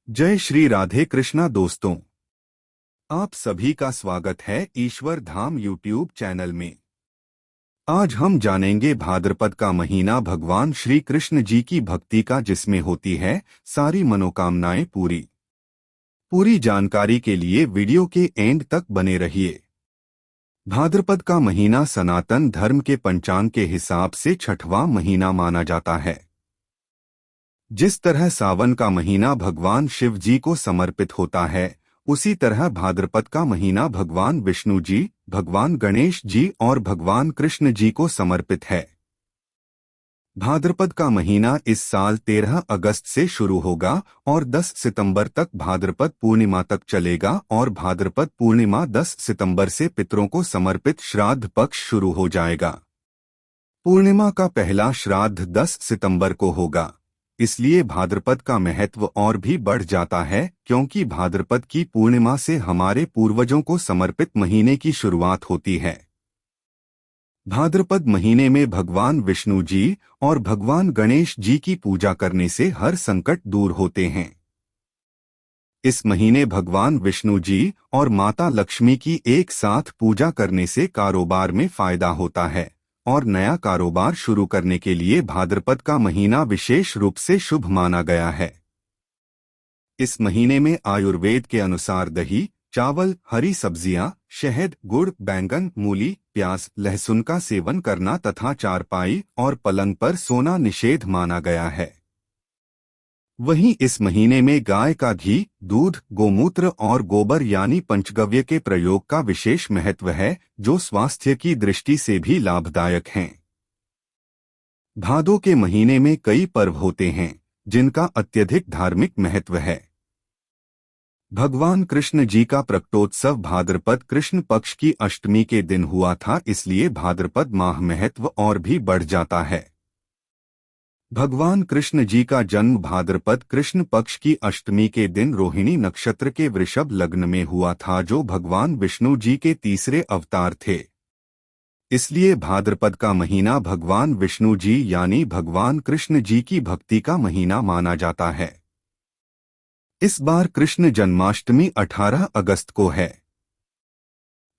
जय श्री राधे कृष्णा दोस्तों। आप सभी का स्वागत है ईश्वर धाम यूट्यूब चैनल में। आज हम जानेंगे भाद्रपद का महीना भगवान श्री कृष्ण जी की भक्ति का, जिसमें होती है सारी मनोकामनाएं पूरी। पूरी जानकारी के लिए वीडियो के एंड तक बने रहिए। भाद्रपद का महीना सनातन धर्म के पंचांग के हिसाब से छठवां महीना माना जाता है। जिस तरह सावन का महीना भगवान शिव जी को समर्पित होता है, उसी तरह भाद्रपद का महीना भगवान विष्णु जी, भगवान गणेश जी और भगवान कृष्ण जी को समर्पित है। भाद्रपद का महीना इस साल 13 अगस्त से शुरू होगा और 10 सितंबर तक भाद्रपद पूर्णिमा तक चलेगा और भाद्रपद पूर्णिमा 10 सितंबर से पितरों को समर्पित श्राद्ध पक्ष शुरू हो जाएगा। पूर्णिमा का पहला श्राद्ध 10 सितंबर को होगा, इसलिए भाद्रपद का महत्व और भी बढ़ जाता है, क्योंकि भाद्रपद की पूर्णिमा से हमारे पूर्वजों को समर्पित महीने की शुरुआत होती है। भाद्रपद महीने में भगवान विष्णु जी और भगवान गणेश जी की पूजा करने से हर संकट दूर होते हैं। इस महीने भगवान विष्णु जी और माता लक्ष्मी की एक साथ पूजा करने से कारोबार में फायदा होता है और नया कारोबार शुरू करने के लिए भाद्रपद का महीना विशेष रूप से शुभ माना गया है। इस महीने में आयुर्वेद के अनुसार दही, चावल, हरी सब्जियां, शहद, गुड़, बैंगन, मूली, प्याज, लहसुन का सेवन करना तथा चारपाई और पलंग पर सोना निषेध माना गया है। वहीं इस महीने में गाय का घी, दूध, गोमूत्र और गोबर यानी पंचगव्य के प्रयोग का विशेष महत्व है, जो स्वास्थ्य की दृष्टि से भी लाभदायक हैं। भादों के महीने में कई पर्व होते हैं, जिनका अत्यधिक धार्मिक महत्व है। भगवान कृष्ण जी का प्रकटोत्सव भाद्रपद कृष्ण पक्ष की अष्टमी के दिन हुआ था, इसलिए भाद्रपद माह महत्व और भी बढ़ जाता है। भगवान कृष्ण जी का जन्म भाद्रपद कृष्ण पक्ष की अष्टमी के दिन रोहिणी नक्षत्र के वृषभ लग्न में हुआ था, जो भगवान विष्णु जी के तीसरे अवतार थे। इसलिए भाद्रपद का महीना भगवान विष्णु जी यानी भगवान कृष्ण जी की भक्ति का महीना माना जाता है। इस बार कृष्ण जन्माष्टमी 18 अगस्त को है।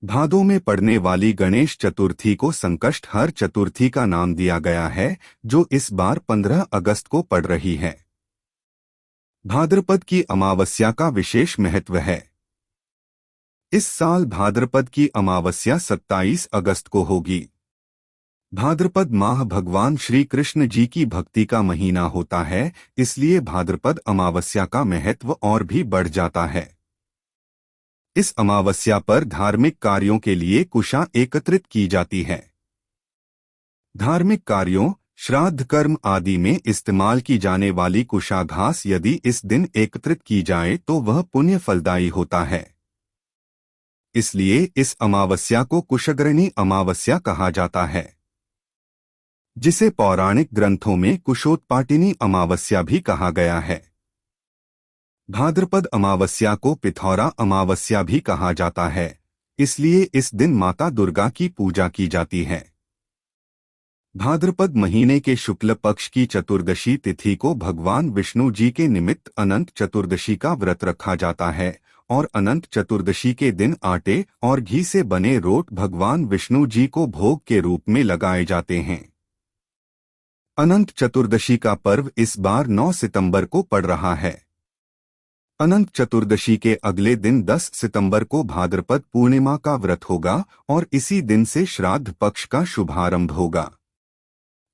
भादों में पड़ने वाली गणेश चतुर्थी को संकष्टहर चतुर्थी का नाम दिया गया है, जो इस बार 15 अगस्त को पड़ रही है। भाद्रपद की अमावस्या का विशेष महत्व है। इस साल भाद्रपद की अमावस्या 27 अगस्त को होगी। भाद्रपद माह भगवान श्री कृष्ण जी की भक्ति का महीना होता है, इसलिए भाद्रपद अमावस्या का महत्व और भी बढ़ जाता है। इस अमावस्या पर धार्मिक कार्यों के लिए कुशा एकत्रित की जाती है। धार्मिक कार्यों, श्राद्ध कर्म आदि में इस्तेमाल की जाने वाली कुशा घास यदि इस दिन एकत्रित की जाए तो वह पुण्य फलदायी होता है। इसलिए इस अमावस्या को कुशग्रहणी अमावस्या कहा जाता है, जिसे पौराणिक ग्रंथों में कुशोत्पाटिनी अमावस्या भी कहा गया है। भाद्रपद अमावस्या को पिथौरा अमावस्या भी कहा जाता है, इसलिए इस दिन माता दुर्गा की पूजा की जाती है। भाद्रपद महीने के शुक्ल पक्ष की चतुर्दशी तिथि को भगवान विष्णु जी के निमित्त अनंत चतुर्दशी का व्रत रखा जाता है और अनंत चतुर्दशी के दिन आटे और घी से बने रोट भगवान विष्णु जी को भोग के रूप में लगाए जाते हैं। अनंत चतुर्दशी का पर्व इस बार 9 सितंबर को पड़ रहा है। अनंत चतुर्दशी के अगले दिन 10 सितंबर को भाद्रपद पूर्णिमा का व्रत होगा और इसी दिन से श्राद्ध पक्ष का शुभारंभ होगा।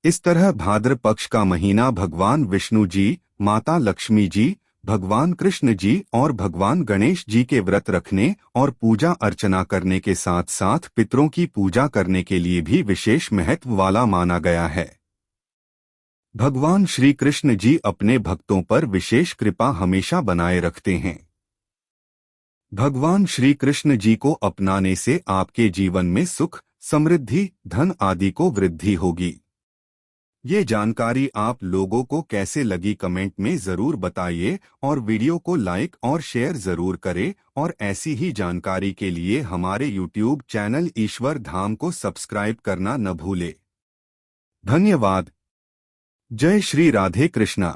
इस तरह भाद्र पक्ष का महीना भगवान विष्णु जी, माता लक्ष्मी जी, भगवान कृष्ण जी और भगवान गणेश जी के व्रत रखने और पूजा अर्चना करने के साथ साथ पितरों की पूजा करने के लिए भी विशेष महत्व वाला माना गया है। भगवान श्री कृष्ण जी अपने भक्तों पर विशेष कृपा हमेशा बनाए रखते हैं। भगवान श्री कृष्ण जी को अपनाने से आपके जीवन में सुख, समृद्धि, धन आदि को वृद्धि होगी। ये जानकारी आप लोगों को कैसे लगी कमेंट में जरूर बताइए और वीडियो को लाइक और शेयर जरूर करें और ऐसी ही जानकारी के लिए हमारे यूट्यूब चैनल ईश्वर धाम को सब्सक्राइब करना न भूले। धन्यवाद। जय श्री राधे कृष्णा।